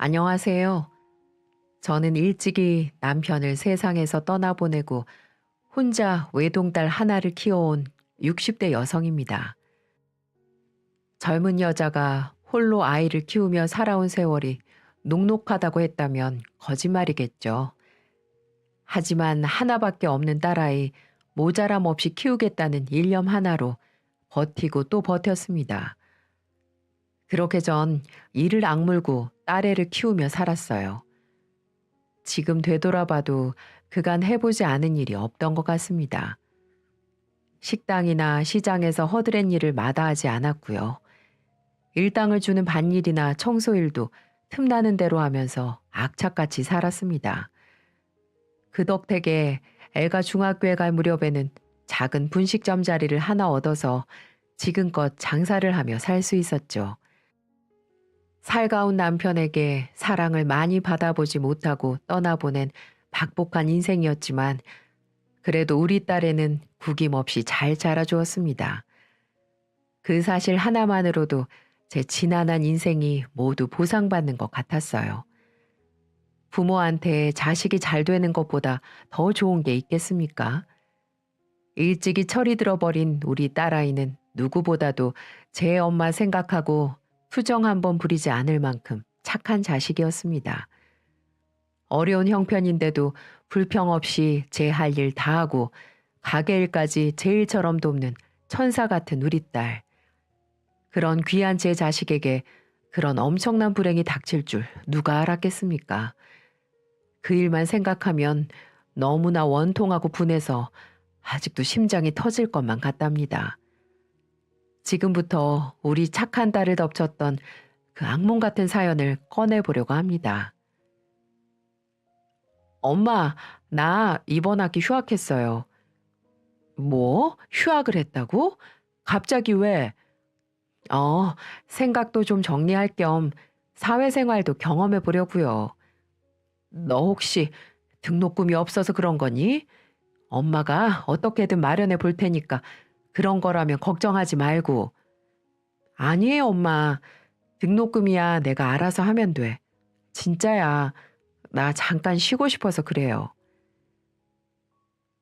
안녕하세요. 저는 일찍이 남편을 세상에서 떠나보내고 혼자 외동딸 하나를 키워온 60대 여성입니다. 젊은 여자가 홀로 아이를 키우며 살아온 세월이 녹록하다고 했다면 거짓말이겠죠. 하지만 하나밖에 없는 딸아이 모자람 없이 키우겠다는 일념 하나로 버티고 또 버텼습니다. 그렇게 전 이를 악물고 딸애를 키우며 살았어요. 지금 되돌아봐도 그간 해보지 않은 일이 없던 것 같습니다. 식당이나 시장에서 허드렛 일을 마다하지 않았고요. 일당을 주는 밭일이나 청소일도 틈나는 대로 하면서 악착같이 살았습니다. 그 덕택에 애가 중학교에 갈 무렵에는 작은 분식점 자리를 하나 얻어서 지금껏 장사를 하며 살 수 있었죠. 살가운 남편에게 사랑을 많이 받아보지 못하고 떠나보낸 박복한 인생이었지만 그래도 우리 딸에는 구김없이 잘 자라주었습니다. 그 사실 하나만으로도 제 지난한 인생이 모두 보상받는 것 같았어요. 부모한테 자식이 잘 되는 것보다 더 좋은 게 있겠습니까? 일찍이 철이 들어버린 우리 딸아이는 누구보다도 제 엄마 생각하고 투정 한번 부리지 않을 만큼 착한 자식이었습니다. 어려운 형편인데도 불평 없이 제 할 일 다 하고 가게 일까지 제 일처럼 돕는 천사 같은 우리 딸. 그런 귀한 제 자식에게 그런 엄청난 불행이 닥칠 줄 누가 알았겠습니까? 그 일만 생각하면 너무나 원통하고 분해서 아직도 심장이 터질 것만 같답니다. 지금부터 우리 착한 딸을 덮쳤던 그 악몽 같은 사연을 꺼내보려고 합니다. 엄마, 나 이번 학기 휴학했어요. 뭐? 휴학을 했다고? 갑자기 왜? 생각도 좀 정리할 겸 사회생활도 경험해 보려고요. 너 혹시 등록금이 없어서 그런 거니? 엄마가 어떻게든 마련해 볼 테니까 그런 거라면 걱정하지 말고. 아니에요, 엄마. 등록금이야 내가 알아서 하면 돼. 진짜야. 나 잠깐 쉬고 싶어서 그래요.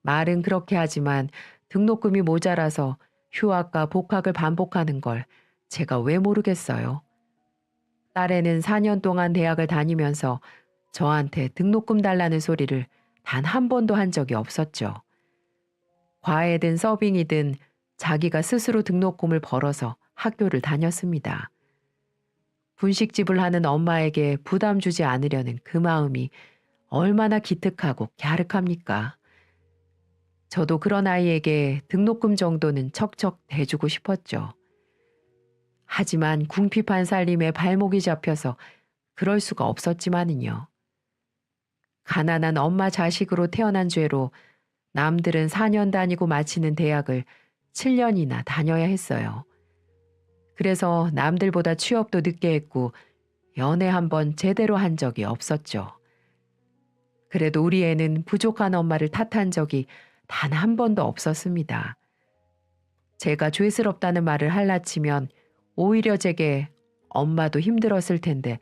말은 그렇게 하지만 등록금이 모자라서 휴학과 복학을 반복하는 걸 제가 왜 모르겠어요. 딸애는 4년 동안 대학을 다니면서 저한테 등록금 달라는 소리를 단 한 번도 한 적이 없었죠. 과외든 서빙이든 자기가 스스로 등록금을 벌어서 학교를 다녔습니다. 분식집을 하는 엄마에게 부담 주지 않으려는 그 마음이 얼마나 기특하고 갸륵합니까? 저도 그런 아이에게 등록금 정도는 척척 대주고 싶었죠. 하지만 궁핍한 살림에 발목이 잡혀서 그럴 수가 없었지만은요. 가난한 엄마 자식으로 태어난 죄로 남들은 4년 다니고 마치는 대학을 7년이나 다녀야 했어요. 그래서 남들보다 취업도 늦게 했고 연애 한 번 제대로 한 적이 없었죠. 그래도 우리 애는 부족한 엄마를 탓한 적이 단 한 번도 없었습니다. 제가 죄스럽다는 말을 할라치면 오히려 제게 엄마도 힘들었을 텐데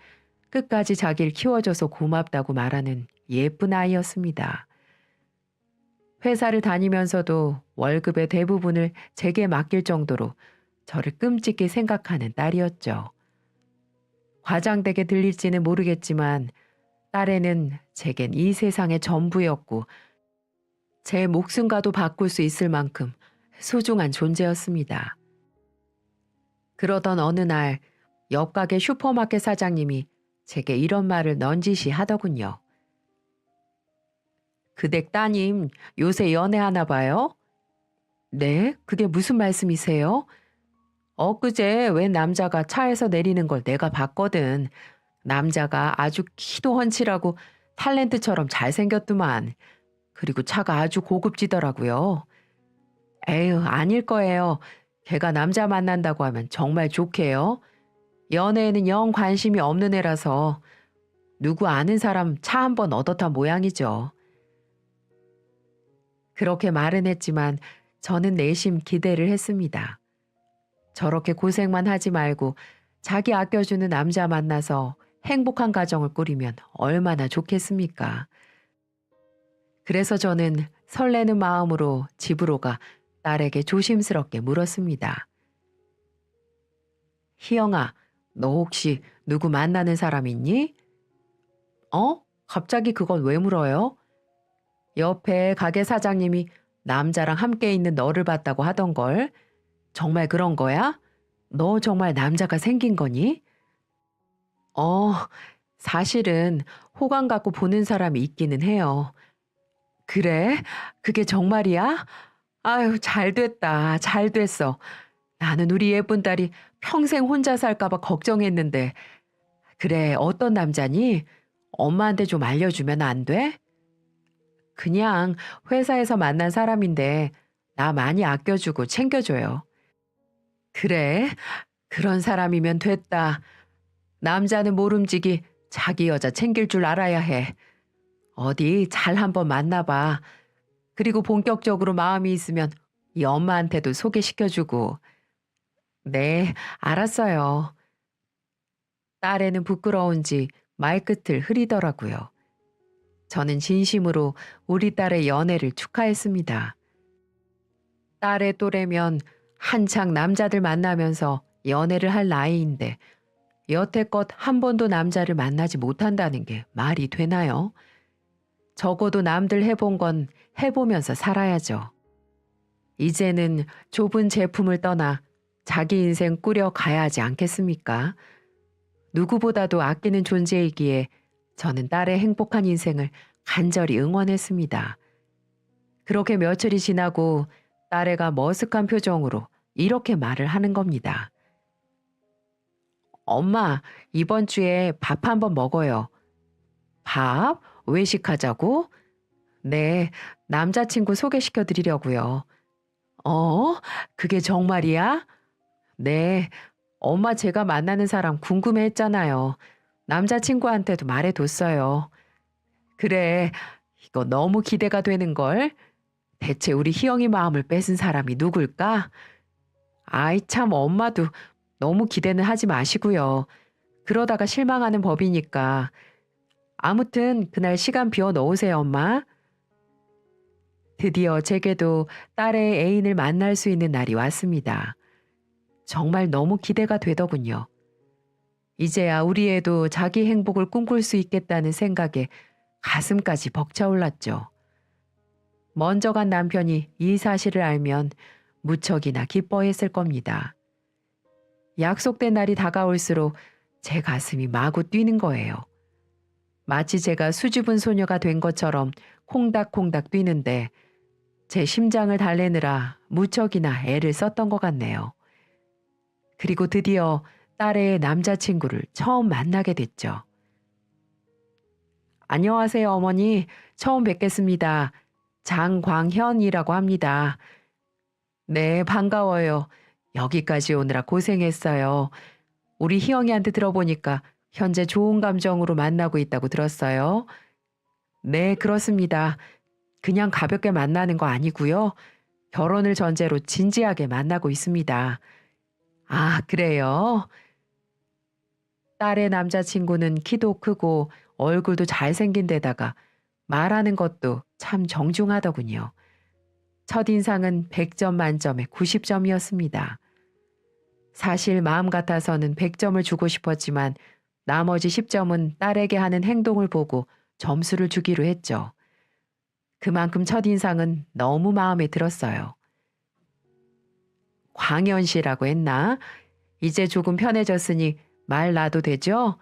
끝까지 자기를 키워줘서 고맙다고 말하는 예쁜 아이였습니다. 회사를 다니면서도 월급의 대부분을 제게 맡길 정도로 저를 끔찍히 생각하는 딸이었죠. 과장되게 들릴지는 모르겠지만 딸에는 제겐 이 세상의 전부였고 제 목숨과도 바꿀 수 있을 만큼 소중한 존재였습니다. 그러던 어느 날 옆가게 슈퍼마켓 사장님이 제게 이런 말을 넌지시 하더군요. 그댁 따님 요새 연애하나 봐요? 네? 그게 무슨 말씀이세요? 엊그제 웬 남자가 차에서 내리는 걸 내가 봤거든. 남자가 아주 키도 훤칠하고 탤런트처럼 잘생겼더만. 그리고 차가 아주 고급지더라고요. 에휴, 아닐 거예요. 걔가 남자 만난다고 하면 정말 좋게요. 연애에는 영 관심이 없는 애라서 누구 아는 사람 차 한 번 얻어탄 모양이죠. 그렇게 말은 했지만 저는 내심 기대를 했습니다. 저렇게 고생만 하지 말고 자기 아껴주는 남자 만나서 행복한 가정을 꾸리면 얼마나 좋겠습니까? 그래서 저는 설레는 마음으로 집으로 가 딸에게 조심스럽게 물었습니다. 희영아, 너 혹시 누구 만나는 사람 있니? 어? 갑자기 그건 왜 물어요? 옆에 가게 사장님이 남자랑 함께 있는 너를 봤다고 하던걸. 정말 그런 거야? 너 정말 남자가 생긴 거니? 어, 사실은 호감 갖고 보는 사람이 있기는 해요. 그래? 그게 정말이야? 아유, 잘 됐다. 잘 됐어. 나는 우리 예쁜 딸이 평생 혼자 살까 봐 걱정했는데. 그래, 어떤 남자니? 엄마한테 좀 알려주면 안 돼? 그냥 회사에서 만난 사람인데 나 많이 아껴주고 챙겨줘요. 그래? 그런 사람이면 됐다. 남자는 모름지기 자기 여자 챙길 줄 알아야 해. 어디 잘 한번 만나봐. 그리고 본격적으로 마음이 있으면 이 엄마한테도 소개시켜주고. 네, 알았어요. 딸애는 부끄러운지 말끝을 흐리더라고요. 저는 진심으로 우리 딸의 연애를 축하했습니다. 딸의 또래면 한창 남자들 만나면서 연애를 할 나이인데 여태껏 한 번도 남자를 만나지 못한다는 게 말이 되나요? 적어도 남들 해본 건 해보면서 살아야죠. 이제는 좁은 제품을 떠나 자기 인생 꾸려 가야 하지 않겠습니까? 누구보다도 아끼는 존재이기에 저는 딸의 행복한 인생을 간절히 응원했습니다. 그렇게 며칠이 지나고 딸애가 머쓱한 표정으로 이렇게 말을 하는 겁니다. 엄마, 이번 주에 밥 한번 먹어요. 밥? 외식하자고? 네, 남자친구 소개시켜 드리려고요. 어? 그게 정말이야? 네, 엄마 제가 만나는 사람 궁금해 했잖아요. 남자친구한테도 말해뒀어요. 그래, 이거 너무 기대가 되는걸? 대체 우리 희영이 마음을 뺏은 사람이 누굴까? 아이 참 엄마도 너무 기대는 하지 마시고요. 그러다가 실망하는 법이니까. 아무튼 그날 시간 비워 넣으세요, 엄마. 드디어 제게도 딸의 애인을 만날 수 있는 날이 왔습니다. 정말 너무 기대가 되더군요. 이제야 우리 애도 자기 행복을 꿈꿀 수 있겠다는 생각에 가슴까지 벅차올랐죠. 먼저 간 남편이 이 사실을 알면 무척이나 기뻐했을 겁니다. 약속된 날이 다가올수록 제 가슴이 마구 뛰는 거예요. 마치 제가 수줍은 소녀가 된 것처럼 콩닥콩닥 뛰는데 제 심장을 달래느라 무척이나 애를 썼던 것 같네요. 그리고 드디어 딸의 남자친구를 처음 만나게 됐죠. 안녕하세요, 어머니. 처음 뵙겠습니다. 장광현이라고 합니다. 네, 반가워요. 여기까지 오느라 고생했어요. 우리 희영이한테 들어보니까 현재 좋은 감정으로 만나고 있다고 들었어요. 네, 그렇습니다. 그냥 가볍게 만나는 거 아니고요. 결혼을 전제로 진지하게 만나고 있습니다. 아, 그래요? 딸의 남자친구는 키도 크고 얼굴도 잘생긴 데다가 말하는 것도 참 정중하더군요. 첫인상은 100점 만점에 90점이었습니다. 사실 마음 같아서는 100점을 주고 싶었지만 나머지 10점은 딸에게 하는 행동을 보고 점수를 주기로 했죠. 그만큼 첫인상은 너무 마음에 들었어요. 광현 씨라고 했나? 이제 조금 편해졌으니 말 놔도 되죠?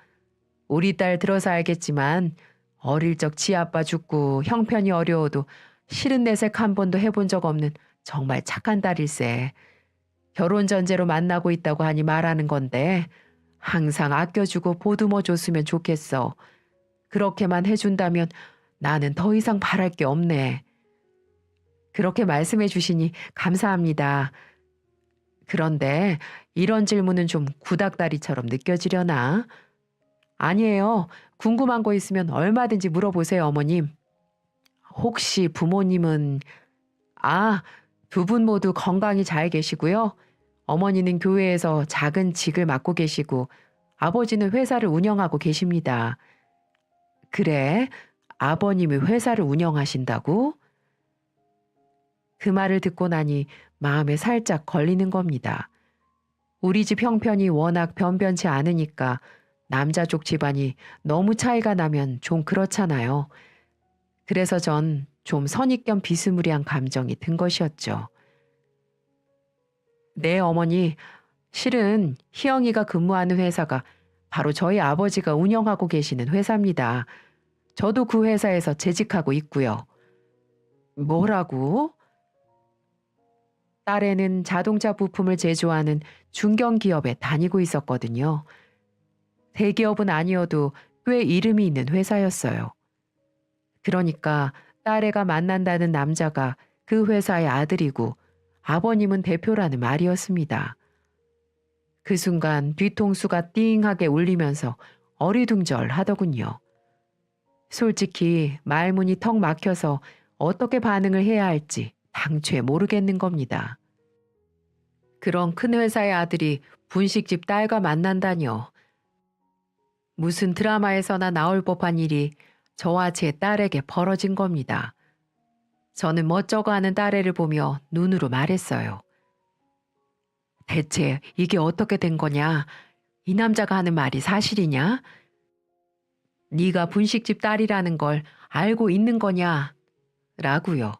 우리 딸 들어서 알겠지만 어릴 적 지아빠 죽고 형편이 어려워도 싫은 내색 한 번도 해본 적 없는 정말 착한 딸일세. 결혼 전제로 만나고 있다고 하니 말하는 건데 항상 아껴주고 보듬어 줬으면 좋겠어. 그렇게만 해준다면 나는 더 이상 바랄 게 없네. 그렇게 말씀해 주시니 감사합니다. 그런데 이런 질문은 좀 구닥다리처럼 느껴지려나? 아니에요. 궁금한 거 있으면 얼마든지 물어보세요, 어머님. 혹시 부모님은, 아, 두 분 모두 건강히 잘 계시고요. 어머니는 교회에서 작은 직을 맡고 계시고, 아버지는 회사를 운영하고 계십니다. 그래? 아버님이 회사를 운영하신다고? 그 말을 듣고 나니 마음에 살짝 걸리는 겁니다. 우리 집 형편이 워낙 변변치 않으니까 남자 쪽 집안이 너무 차이가 나면 좀 그렇잖아요. 그래서 전 좀 선입견 비스무리한 감정이 든 것이었죠. 네, 어머니. 실은 희영이가 근무하는 회사가 바로 저희 아버지가 운영하고 계시는 회사입니다. 저도 그 회사에서 재직하고 있고요. 뭐라고? 딸애는 자동차 부품을 제조하는 중견기업에 다니고 있었거든요. 대기업은 아니어도 꽤 이름이 있는 회사였어요. 그러니까 딸애가 만난다는 남자가 그 회사의 아들이고 아버님은 대표라는 말이었습니다. 그 순간 뒤통수가 띵하게 울리면서 어리둥절하더군요. 솔직히 말문이 턱 막혀서 어떻게 반응을 해야 할지 당최 모르겠는 겁니다. 그런 큰 회사의 아들이 분식집 딸과 만난다뇨. 무슨 드라마에서나 나올 법한 일이 저와 제 딸에게 벌어진 겁니다. 저는 멋쩍어하는 딸애를 보며 눈으로 말했어요. 대체 이게 어떻게 된 거냐? 이 남자가 하는 말이 사실이냐? 네가 분식집 딸이라는 걸 알고 있는 거냐? 라고요.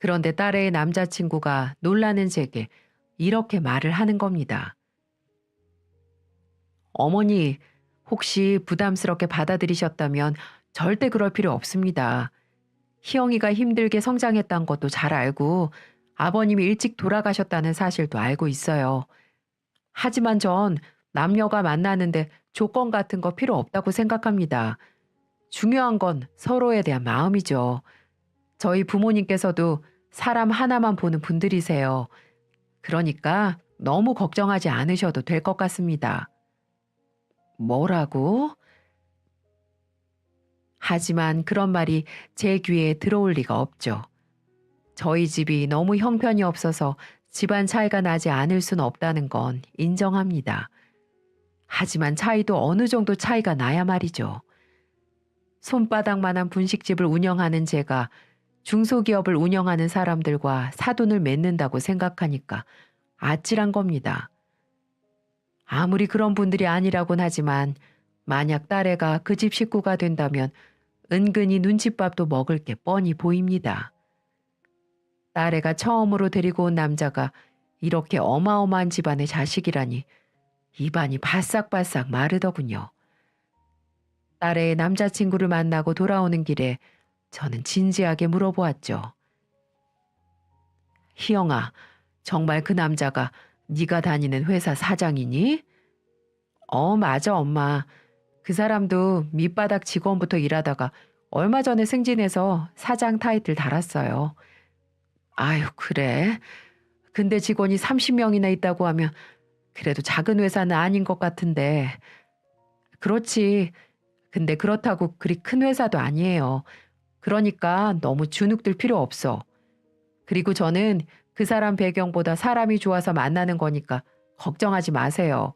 그런데 딸의 남자친구가 놀라는 제게 이렇게 말을 하는 겁니다. 어머니, 혹시 부담스럽게 받아들이셨다면 절대 그럴 필요 없습니다. 희영이가 힘들게 성장했던 것도 잘 알고 아버님이 일찍 돌아가셨다는 사실도 알고 있어요. 하지만 전 남녀가 만나는데 조건 같은 거 필요 없다고 생각합니다. 중요한 건 서로에 대한 마음이죠. 저희 부모님께서도 사람 하나만 보는 분들이세요. 그러니까 너무 걱정하지 않으셔도 될 것 같습니다. 뭐라고? 하지만 그런 말이 제 귀에 들어올 리가 없죠. 저희 집이 너무 형편이 없어서 집안 차이가 나지 않을 순 없다는 건 인정합니다. 하지만 차이도 어느 정도 차이가 나야 말이죠. 손바닥만한 분식집을 운영하는 제가 중소기업을 운영하는 사람들과 사돈을 맺는다고 생각하니까 아찔한 겁니다. 아무리 그런 분들이 아니라곤 하지만 만약 딸애가 그 집 식구가 된다면 은근히 눈칫밥도 먹을 게 뻔히 보입니다. 딸애가 처음으로 데리고 온 남자가 이렇게 어마어마한 집안의 자식이라니 입안이 바싹바싹 마르더군요. 딸의 남자친구를 만나고 돌아오는 길에 저는 진지하게 물어보았죠. 희영아, 정말 그 남자가 네가 다니는 회사 사장이니? 맞아, 엄마. 그 사람도 밑바닥 직원부터 일하다가 얼마 전에 승진해서 사장 타이틀 달았어요. 아유, 그래? 근데 직원이 30명이나 있다고 하면 그래도 작은 회사는 아닌 것 같은데. 그렇지. 근데 그렇다고 그리 큰 회사도 아니에요. 그러니까 너무 주눅들 필요 없어. 그리고 저는 그 사람 배경보다 사람이 좋아서 만나는 거니까 걱정하지 마세요.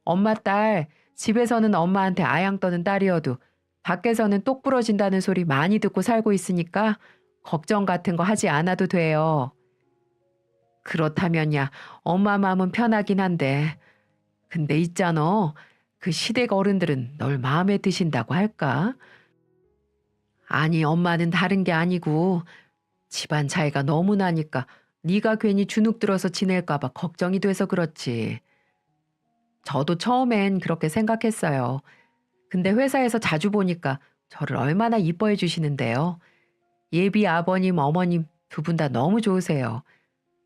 엄마 딸, 집에서는 엄마한테 아양 떠는 딸이어도 밖에서는 똑 부러진다는 소리 많이 듣고 살고 있으니까 걱정 같은 거 하지 않아도 돼요. 그렇다면야 엄마 마음은 편하긴 한데. 근데 있잖아. 그 시댁 어른들은 널 마음에 드신다고 할까? 아니, 엄마는 다른 게 아니고 집안 차이가 너무 나니까 네가 괜히 주눅 들어서 지낼까 봐 걱정이 돼서 그렇지. 저도 처음엔 그렇게 생각했어요. 근데 회사에서 자주 보니까 저를 얼마나 이뻐해 주시는데요. 예비 아버님, 어머님 두 분 다 너무 좋으세요.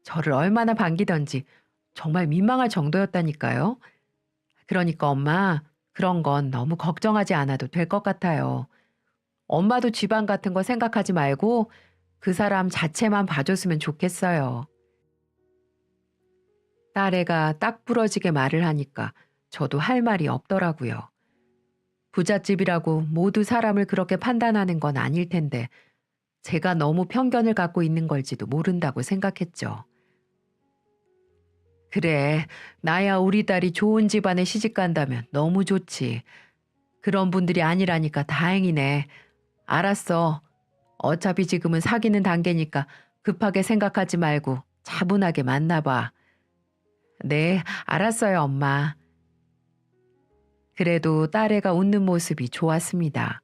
저를 얼마나 반기던지 정말 민망할 정도였다니까요. 그러니까 엄마, 그런 건 너무 걱정하지 않아도 될 것 같아요. 엄마도 집안 같은 거 생각하지 말고 그 사람 자체만 봐줬으면 좋겠어요. 딸애가 딱 부러지게 말을 하니까 저도 할 말이 없더라고요. 부잣집이라고 모두 사람을 그렇게 판단하는 건 아닐 텐데 제가 너무 편견을 갖고 있는 걸지도 모른다고 생각했죠. 그래, 나야 우리 딸이 좋은 집안에 시집 간다면 너무 좋지. 그런 분들이 아니라니까 다행이네. 알았어. 어차피 지금은 사귀는 단계니까 급하게 생각하지 말고 차분하게 만나봐. 네, 알았어요, 엄마. 그래도 딸애가 웃는 모습이 좋았습니다.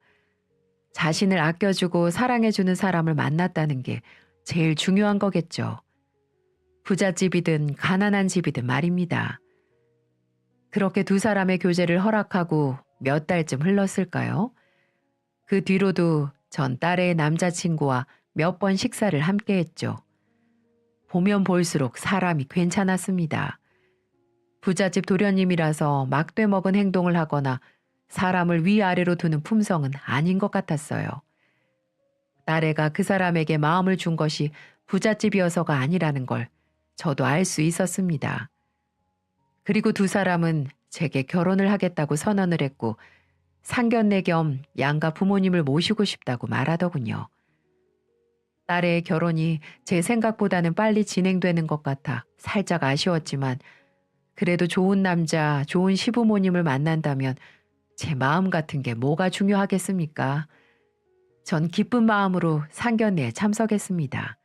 자신을 아껴주고 사랑해주는 사람을 만났다는 게 제일 중요한 거겠죠. 부잣집이든 가난한 집이든 말입니다. 그렇게 두 사람의 교제를 허락하고 몇 달쯤 흘렀을까요? 그 뒤로도 전 딸의 남자친구와 몇 번 식사를 함께 했죠. 보면 볼수록 사람이 괜찮았습니다. 부잣집 도련님이라서 막돼 먹은 행동을 하거나 사람을 위아래로 두는 품성은 아닌 것 같았어요. 딸애가 그 사람에게 마음을 준 것이 부잣집이어서가 아니라는 걸 저도 알 수 있었습니다. 그리고 두 사람은 제게 결혼을 하겠다고 선언을 했고 상견례 겸 양가 부모님을 모시고 싶다고 말하더군요. 딸의 결혼이 제 생각보다는 빨리 진행되는 것 같아 살짝 아쉬웠지만 그래도 좋은 남자, 좋은 시부모님을 만난다면 제 마음 같은 게 뭐가 중요하겠습니까? 전 기쁜 마음으로 상견례에 참석했습니다.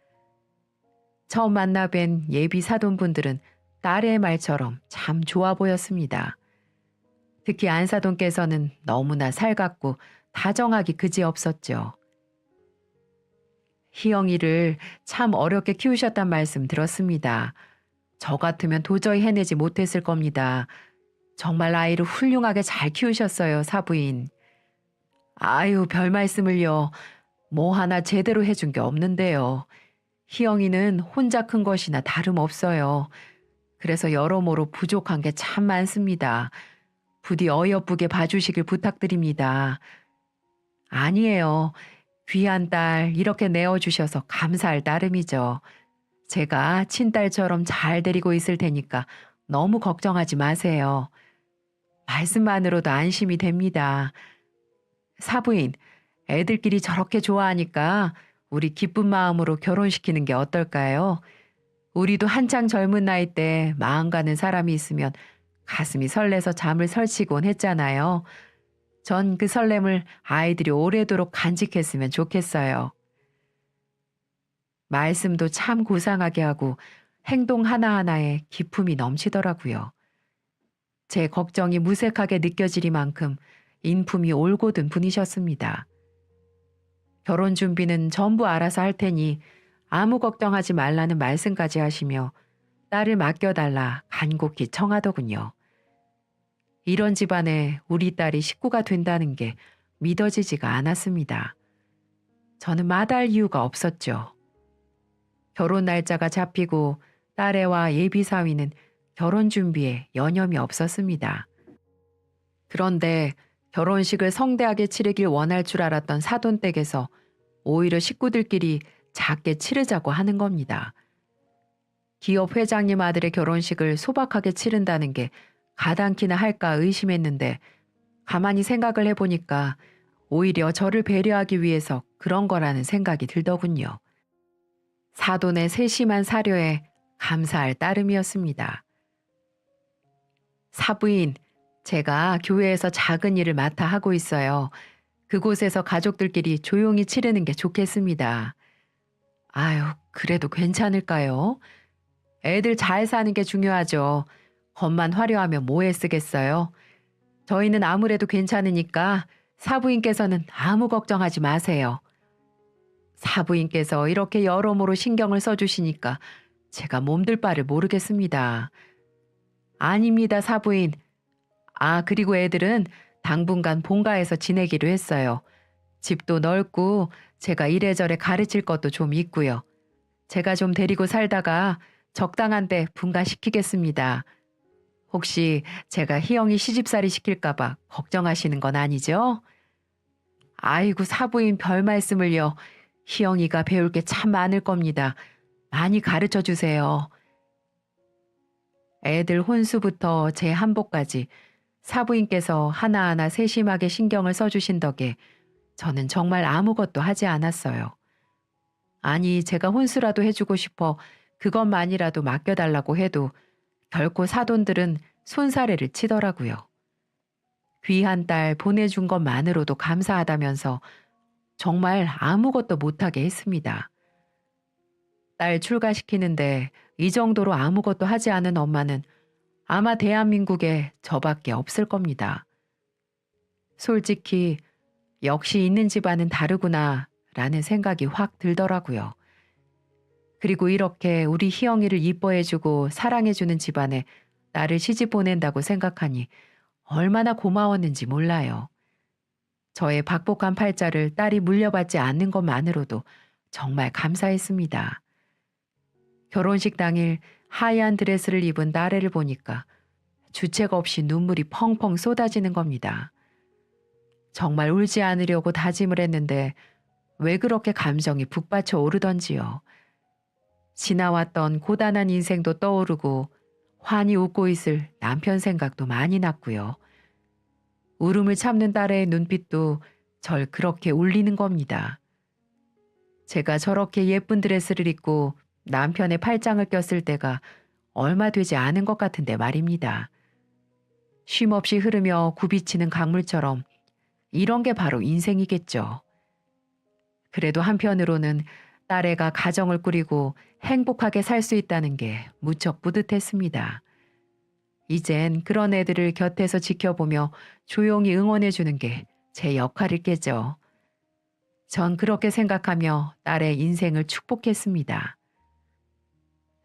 처음 만나 뵌 예비 사돈분들은 딸의 말처럼 참 좋아 보였습니다. 특히 안사돈께서는 너무나 살갑고 다정하기 그지없었죠. 희영이를 참 어렵게 키우셨단 말씀 들었습니다. 저 같으면 도저히 해내지 못했을 겁니다. 정말 아이를 훌륭하게 잘 키우셨어요, 사부인. 아유, 별 말씀을요. 뭐 하나 제대로 해준 게 없는데요. 희영이는 혼자 큰 것이나 다름없어요. 그래서 여러모로 부족한 게 참 많습니다. 부디 어여쁘게 봐주시길 부탁드립니다. 아니에요. 귀한 딸 이렇게 내어주셔서 감사할 따름이죠. 제가 친딸처럼 잘 데리고 있을 테니까 너무 걱정하지 마세요. 말씀만으로도 안심이 됩니다. 사부인, 애들끼리 저렇게 좋아하니까 우리 기쁜 마음으로 결혼시키는 게 어떨까요? 우리도 한창 젊은 나이 때 마음 가는 사람이 있으면 가슴이 설레서 잠을 설치곤 했잖아요. 전 그 설렘을 아이들이 오래도록 간직했으면 좋겠어요. 말씀도 참 고상하게 하고 행동 하나하나에 기품이 넘치더라고요. 제 걱정이 무색하게 느껴지리만큼 인품이 올곧은 분이셨습니다. 결혼 준비는 전부 알아서 할 테니 아무 걱정하지 말라는 말씀까지 하시며 딸을 맡겨달라 간곡히 청하더군요. 이런 집안에 우리 딸이 식구가 된다는 게 믿어지지가 않았습니다. 저는 마다할 이유가 없었죠. 결혼 날짜가 잡히고 딸애와 예비 사위는 결혼 준비에 여념이 없었습니다. 그런데 결혼식을 성대하게 치르길 원할 줄 알았던 사돈댁에서 오히려 식구들끼리 작게 치르자고 하는 겁니다. 기업 회장님 아들의 결혼식을 소박하게 치른다는 게 가당키나 할까 의심했는데 가만히 생각을 해보니까 오히려 저를 배려하기 위해서 그런 거라는 생각이 들더군요. 사돈의 세심한 사료에 감사할 따름이었습니다. 사부인, 제가 교회에서 작은 일을 맡아 하고 있어요. 그곳에서 가족들끼리 조용히 치르는 게 좋겠습니다. 아유, 그래도 괜찮을까요? 애들 잘 사는 게 중요하죠. 겉만 화려하면 뭐에 쓰겠어요? 저희는 아무래도 괜찮으니까 사부인께서는 아무 걱정하지 마세요. 사부인께서 이렇게 여러모로 신경을 써주시니까 제가 몸둘 바를 모르겠습니다. 아닙니다, 사부인. 아, 그리고 애들은 당분간 본가에서 지내기로 했어요. 집도 넓고 제가 이래저래 가르칠 것도 좀 있고요. 제가 좀 데리고 살다가 적당한 데 분가시키겠습니다. 혹시 제가 희영이 시집살이 시킬까봐 걱정하시는 건 아니죠? 아이고, 사부인 별 말씀을요. 희영이가 배울 게 참 많을 겁니다. 많이 가르쳐 주세요. 애들 혼수부터 제 한복까지 사부인께서 하나하나 세심하게 신경을 써주신 덕에 저는 정말 아무것도 하지 않았어요. 아니, 제가 혼수라도 해주고 싶어 그것만이라도 맡겨달라고 해도 결코 사돈들은 손사래를 치더라고요. 귀한 딸 보내준 것만으로도 감사하다면서 정말 아무것도 못하게 했습니다. 딸 출가시키는데 이 정도로 아무것도 하지 않은 엄마는 아마 대한민국에 저밖에 없을 겁니다. 솔직히 역시 있는 집안은 다르구나 라는 생각이 확 들더라고요. 그리고 이렇게 우리 희영이를 이뻐해주고 사랑해주는 집안에 나를 시집 보낸다고 생각하니 얼마나 고마웠는지 몰라요. 저의 박복한 팔자를 딸이 물려받지 않는 것만으로도 정말 감사했습니다. 결혼식 당일 하얀 드레스를 입은 딸애를 보니까 주책 없이 눈물이 펑펑 쏟아지는 겁니다. 정말 울지 않으려고 다짐을 했는데 왜 그렇게 감정이 북받쳐 오르던지요. 지나왔던 고단한 인생도 떠오르고 환히 웃고 있을 남편 생각도 많이 났고요. 울음을 참는 딸의 눈빛도 절 그렇게 울리는 겁니다. 제가 저렇게 예쁜 드레스를 입고 남편의 팔짱을 꼈을 때가 얼마 되지 않은 것 같은데 말입니다. 쉼없이 흐르며 굽이치는 강물처럼 이런 게 바로 인생이겠죠. 그래도 한편으로는 딸애가 가정을 꾸리고 행복하게 살 수 있다는 게 무척 뿌듯했습니다. 이젠 그런 애들을 곁에서 지켜보며 조용히 응원해주는 게 제 역할이겠죠. 전 그렇게 생각하며 딸의 인생을 축복했습니다.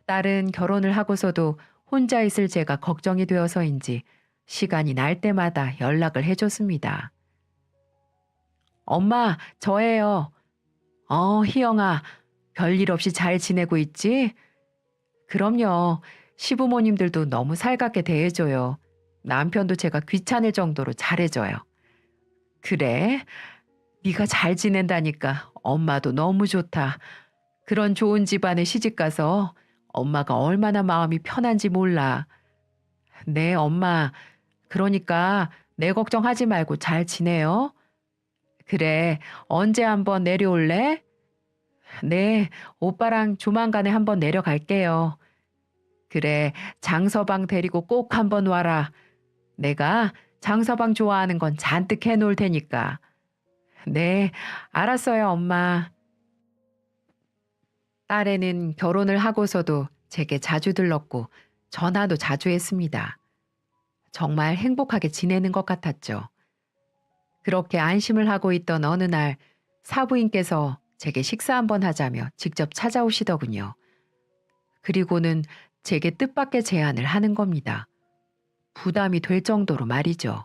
딸은 결혼을 하고서도 혼자 있을 제가 걱정이 되어서인지 시간이 날 때마다 연락을 해줬습니다. 엄마, 저예요. 희영아, 별일 없이 잘 지내고 있지? 그럼요. 시부모님들도 너무 살갑게 대해줘요. 남편도 제가 귀찮을 정도로 잘해줘요. 그래? 네가 잘 지낸다니까 엄마도 너무 좋다. 그런 좋은 집안에 시집가서 엄마가 얼마나 마음이 편한지 몰라. 네, 엄마. 그러니까 내 걱정하지 말고 잘 지내요. 그래, 언제 한번 내려올래? 네, 오빠랑 조만간에 한번 내려갈게요. 그래, 장서방 데리고 꼭 한번 와라. 내가 장서방 좋아하는 건 잔뜩 해놓을 테니까. 네, 알았어요, 엄마. 딸애는 결혼을 하고서도 제게 자주 들렀고 전화도 자주 했습니다. 정말 행복하게 지내는 것 같았죠. 그렇게 안심을 하고 있던 어느 날 사부인께서 제게 식사 한번 하자며 직접 찾아오시더군요. 그리고는 제게 뜻밖의 제안을 하는 겁니다. 부담이 될 정도로 말이죠.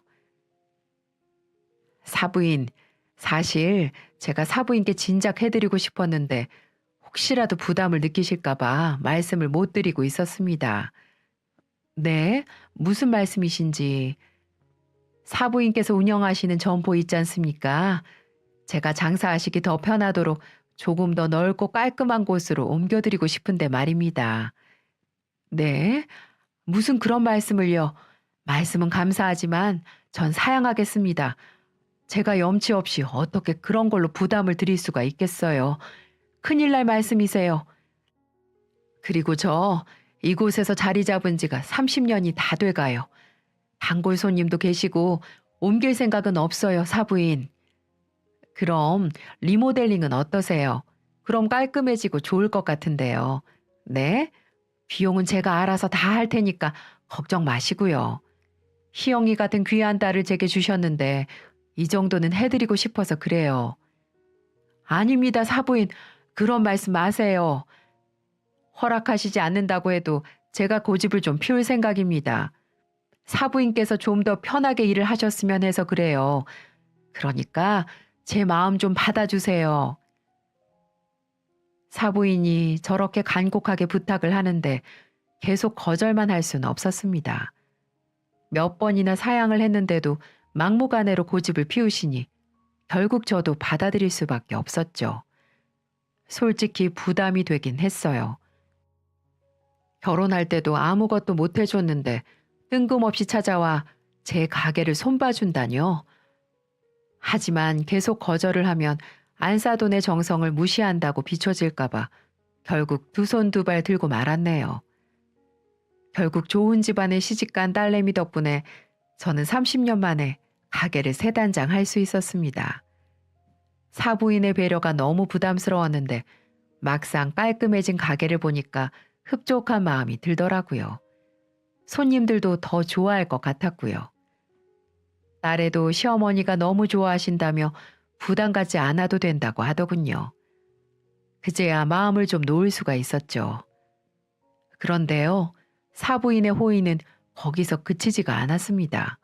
사부인, 사실 제가 사부인께 진작 해드리고 싶었는데 혹시라도 부담을 느끼실까봐 말씀을 못 드리고 있었습니다. 네, 무슨 말씀이신지. 사부인께서 운영하시는 점포 있지 않습니까? 제가 장사하시기 더 편하도록 조금 더 넓고 깔끔한 곳으로 옮겨드리고 싶은데 말입니다. 네, 무슨 그런 말씀을요. 말씀은 감사하지만 전 사양하겠습니다. 제가 염치 없이 어떻게 그런 걸로 부담을 드릴 수가 있겠어요. 큰일 날 말씀이세요. 그리고 저 이곳에서 자리 잡은 지가 30년이 다 돼가요. 단골 손님도 계시고 옮길 생각은 없어요, 사부인. 그럼 리모델링은 어떠세요? 그럼 깔끔해지고 좋을 것 같은데요. 네? 비용은 제가 알아서 다 할 테니까 걱정 마시고요. 희영이 같은 귀한 딸을 제게 주셨는데 이 정도는 해드리고 싶어서 그래요. 아닙니다, 사부인. 그런 말씀 마세요. 허락하시지 않는다고 해도 제가 고집을 좀 피울 생각입니다. 사부인께서 좀 더 편하게 일을 하셨으면 해서 그래요. 그러니까 제 마음 좀 받아주세요. 사부인이 저렇게 간곡하게 부탁을 하는데 계속 거절만 할 수는 없었습니다. 몇 번이나 사양을 했는데도 막무가내로 고집을 피우시니 결국 저도 받아들일 수밖에 없었죠. 솔직히 부담이 되긴 했어요. 결혼할 때도 아무것도 못 해줬는데 뜬금없이 찾아와 제 가게를 손봐준다뇨. 하지만 계속 거절을 하면 안사돈의 정성을 무시한다고 비춰질까봐 결국 두 손 두 발 들고 말았네요. 결국 좋은 집안에 시집간 딸내미 덕분에 저는 30년 만에 가게를 세 단장 할 수 있었습니다. 사부인의 배려가 너무 부담스러웠는데 막상 깔끔해진 가게를 보니까 흡족한 마음이 들더라고요. 손님들도 더 좋아할 것 같았고요. 딸애도 시어머니가 너무 좋아하신다며 부담 갖지 않아도 된다고 하더군요. 그제야 마음을 좀 놓을 수가 있었죠. 그런데요, 사부인의 호의는 거기서 그치지가 않았습니다.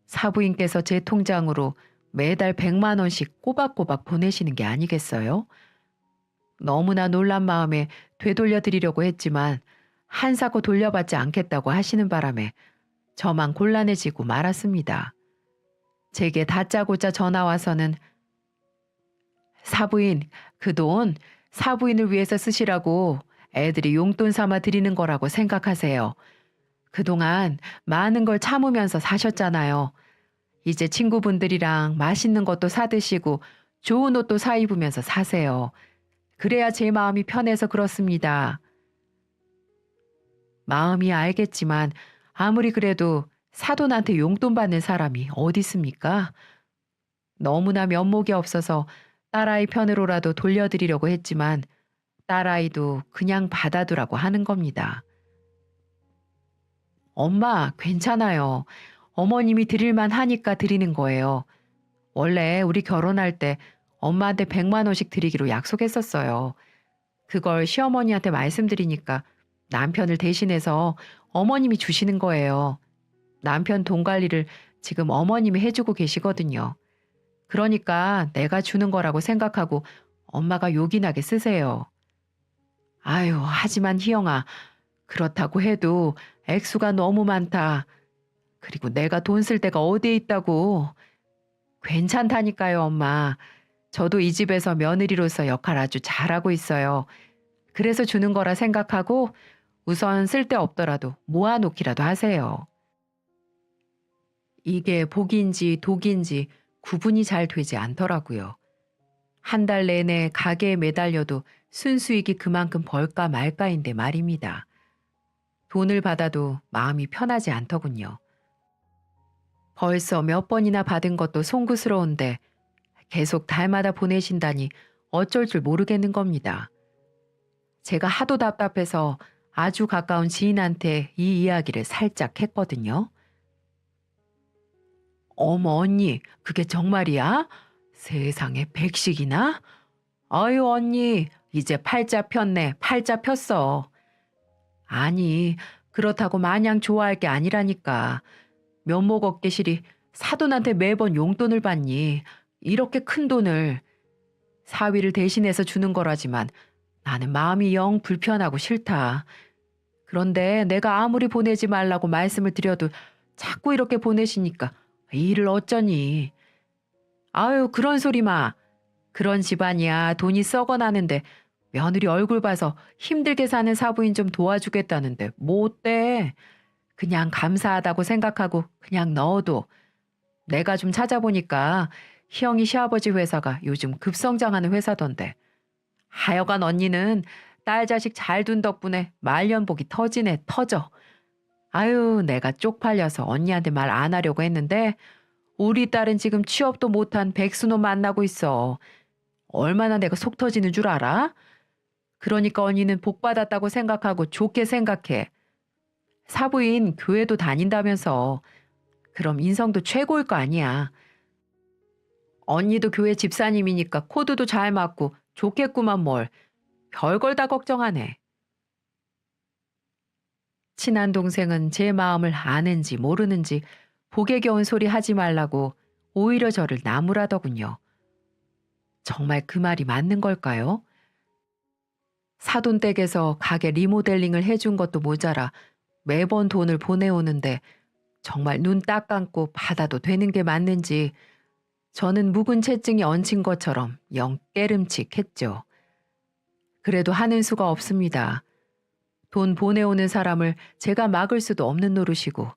사부인께서 제 통장으로 매달 100만 원씩 꼬박꼬박 보내시는 게 아니겠어요? 너무나 놀란 마음에 되돌려 드리려고 했지만 한사코 돌려받지 않겠다고 하시는 바람에 저만 곤란해지고 말았습니다. 제게 다짜고짜 전화 와서는 사부인, 그 돈 사부인을 위해서 쓰시라고 애들이 용돈 삼아 드리는 거라고 생각하세요. 그동안 많은 걸 참으면서 사셨잖아요. 이제 친구분들이랑 맛있는 것도 사 드시고 좋은 옷도 사 입으면서 사세요. 그래야 제 마음이 편해서 그렇습니다. 마음이 알겠지만 아무리 그래도 사돈한테 용돈 받는 사람이 어디 있습니까? 너무나 면목이 없어서 딸아이 편으로라도 돌려드리려고 했지만 딸아이도 그냥 받아두라고 하는 겁니다. 엄마, 괜찮아요. 어머님이 드릴만 하니까 드리는 거예요. 원래 우리 결혼할 때 엄마한테 100만 원씩 드리기로 약속했었어요. 그걸 시어머니한테 말씀드리니까 남편을 대신해서 어머님이 주시는 거예요. 남편 돈 관리를 지금 어머님이 해주고 계시거든요. 그러니까 내가 주는 거라고 생각하고 엄마가 요긴하게 쓰세요. 아유, 하지만 희영아, 그렇다고 해도 액수가 너무 많다. 그리고 내가 돈 쓸 데가 어디에 있다고. 괜찮다니까요, 엄마. 저도 이 집에서 며느리로서 역할 아주 잘하고 있어요. 그래서 주는 거라 생각하고 우선 쓸 데 없더라도 모아놓기라도 하세요. 이게 복인지 독인지 구분이 잘 되지 않더라고요. 한 달 내내 가게에 매달려도 순수익이 그만큼 벌까 말까인데 말입니다. 돈을 받아도 마음이 편하지 않더군요. 벌써 몇 번이나 받은 것도 송구스러운데 계속 달마다 보내신다니 어쩔 줄 모르겠는 겁니다. 제가 하도 답답해서 아주 가까운 지인한테 이 이야기를 살짝 했거든요. 어머 언니, 그게 정말이야? 세상에 백식이나? 아유 언니, 이제 팔자 폈네, 팔자 폈어. 아니, 그렇다고 마냥 좋아할 게 아니라니까. 면목 없게실이 사돈한테 매번 용돈을 받니? 이렇게 큰 돈을. 사위를 대신해서 주는 거라지만 나는 마음이 영 불편하고 싫다. 그런데 내가 아무리 보내지 말라고 말씀을 드려도 자꾸 이렇게 보내시니까 이 일을 어쩌니. 아유, 그런 소리 마. 그런 집안이야 돈이 썩어나는데 며느리 얼굴 봐서 힘들게 사는 사부인 좀 도와주겠다는데 뭐 어때? 그냥 감사하다고 생각하고 그냥 넣어도. 내가 좀 찾아보니까 희영이 시아버지 회사가 요즘 급성장하는 회사던데. 하여간 언니는 딸 자식 잘 둔 덕분에 말년복이 터지네 터져. 아유, 내가 쪽팔려서 언니한테 말 안 하려고 했는데 우리 딸은 지금 취업도 못한 백수놈 만나고 있어. 얼마나 내가 속 터지는 줄 알아? 그러니까 언니는 복 받았다고 생각하고 좋게 생각해. 사부인 교회도 다닌다면서. 그럼 인성도 최고일 거 아니야. 언니도 교회 집사님이니까 코드도 잘 맞고 좋겠구만 뭘. 별걸 다 걱정하네. 친한 동생은 제 마음을 아는지 모르는지 복에 겨운 소리 하지 말라고 오히려 저를 나무라더군요. 정말 그 말이 맞는 걸까요? 사돈댁에서 가게 리모델링을 해준 것도 모자라 매번 돈을 보내오는데 정말 눈 딱 감고 받아도 되는 게 맞는지 저는 묵은 채증이 얹힌 것처럼 영 깨름칙했죠. 그래도 하는 수가 없습니다. 돈 보내오는 사람을 제가 막을 수도 없는 노릇이고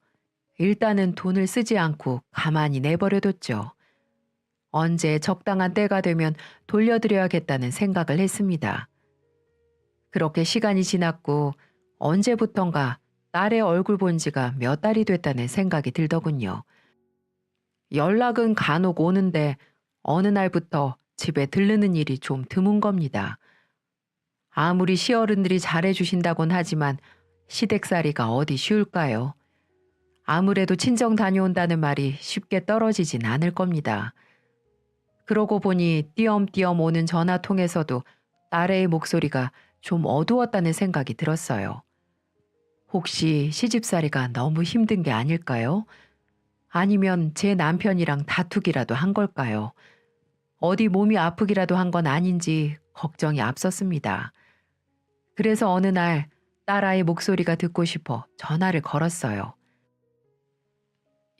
일단은 돈을 쓰지 않고 가만히 내버려뒀죠. 언제 적당한 때가 되면 돌려드려야겠다는 생각을 했습니다. 그렇게 시간이 지났고 언제부턴가 딸의 얼굴 본 지가 몇 달이 됐다는 생각이 들더군요. 연락은 간혹 오는데 어느 날부터 집에 들르는 일이 좀 드문 겁니다. 아무리 시어른들이 잘해주신다곤 하지만 시댁살이가 어디 쉬울까요? 아무래도 친정 다녀온다는 말이 쉽게 떨어지진 않을 겁니다. 그러고 보니 띄엄띄엄 오는 전화통에서도 딸의 목소리가 좀 어두웠다는 생각이 들었어요. 혹시 시집살이가 너무 힘든 게 아닐까요? 아니면 제 남편이랑 다투기라도 한 걸까요? 어디 몸이 아프기라도 한 건 아닌지 걱정이 앞섰습니다. 그래서 어느 날 딸아이 목소리가 듣고 싶어 전화를 걸었어요.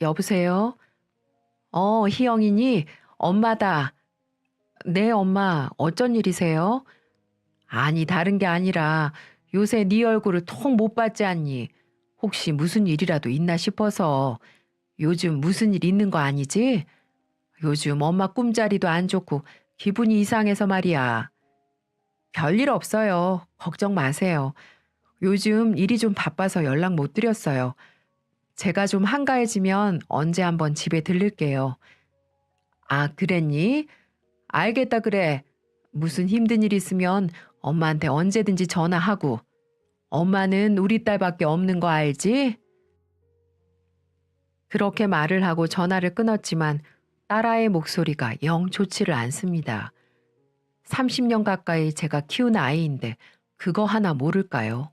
여보세요? 희영이니? 엄마다. 네, 엄마. 어쩐 일이세요? 아니, 다른 게 아니라 요새 네 얼굴을 통 못 봤지 않니? 혹시 무슨 일이라도 있나 싶어서. 요즘 무슨 일 있는 거 아니지? 요즘 엄마 꿈자리도 안 좋고 기분이 이상해서 말이야. 별일 없어요. 걱정 마세요. 요즘 일이 좀 바빠서 연락 못 드렸어요. 제가 좀 한가해지면 언제 한번 집에 들를게요. 아, 그랬니? 알겠다, 그래. 무슨 힘든 일 있으면 엄마한테 언제든지 전화하고. 엄마는 우리 딸밖에 없는 거 알지? 그렇게 말을 하고 전화를 끊었지만 딸아이의 목소리가 영 좋지를 않습니다. 30년 가까이 제가 키운 아이인데 그거 하나 모를까요?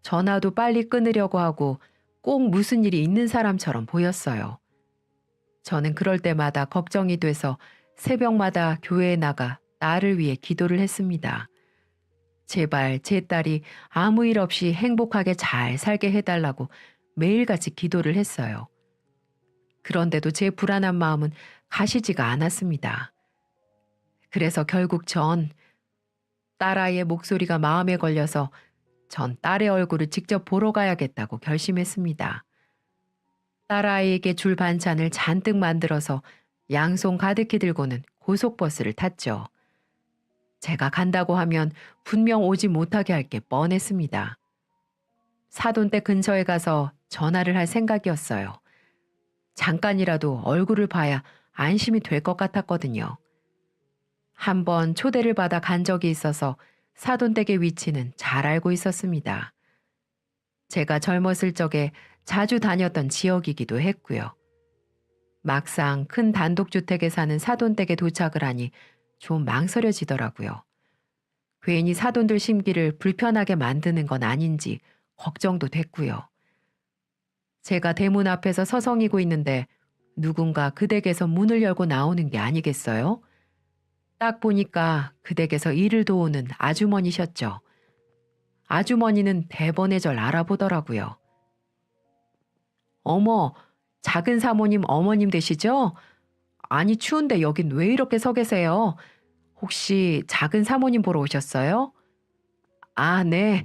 전화도 빨리 끊으려고 하고 꼭 무슨 일이 있는 사람처럼 보였어요. 저는 그럴 때마다 걱정이 돼서 새벽마다 교회에 나가 딸을 위해 기도를 했습니다. 제발 제 딸이 아무 일 없이 행복하게 잘 살게 해달라고 매일같이 기도를 했어요. 그런데도 제 불안한 마음은 가시지가 않았습니다. 그래서 결국 전 딸아이의 목소리가 마음에 걸려서 전 딸의 얼굴을 직접 보러 가야겠다고 결심했습니다. 딸아이에게 줄 반찬을 잔뜩 만들어서 양손 가득히 들고는 고속버스를 탔죠. 제가 간다고 하면 분명 오지 못하게 할 게 뻔했습니다. 사돈댁 근처에 가서 전화를 할 생각이었어요. 잠깐이라도 얼굴을 봐야 안심이 될 것 같았거든요. 한번 초대를 받아 간 적이 있어서 사돈댁의 위치는 잘 알고 있었습니다. 제가 젊었을 적에 자주 다녔던 지역이기도 했고요. 막상 큰 단독주택에 사는 사돈댁에 도착을 하니 좀 망설여지더라고요. 괜히 사돈들 심기를 불편하게 만드는 건 아닌지 걱정도 됐고요. 제가 대문 앞에서 서성이고 있는데 누군가 그 댁에서 문을 열고 나오는 게 아니겠어요? 딱 보니까 그 댁에서 일을 도우는 아주머니셨죠. 아주머니는 대번에 절 알아보더라고요. 어머, 작은 사모님 어머님 되시죠? 아니 추운데 여긴 왜 이렇게 서 계세요? 혹시 작은 사모님 보러 오셨어요? 아, 네.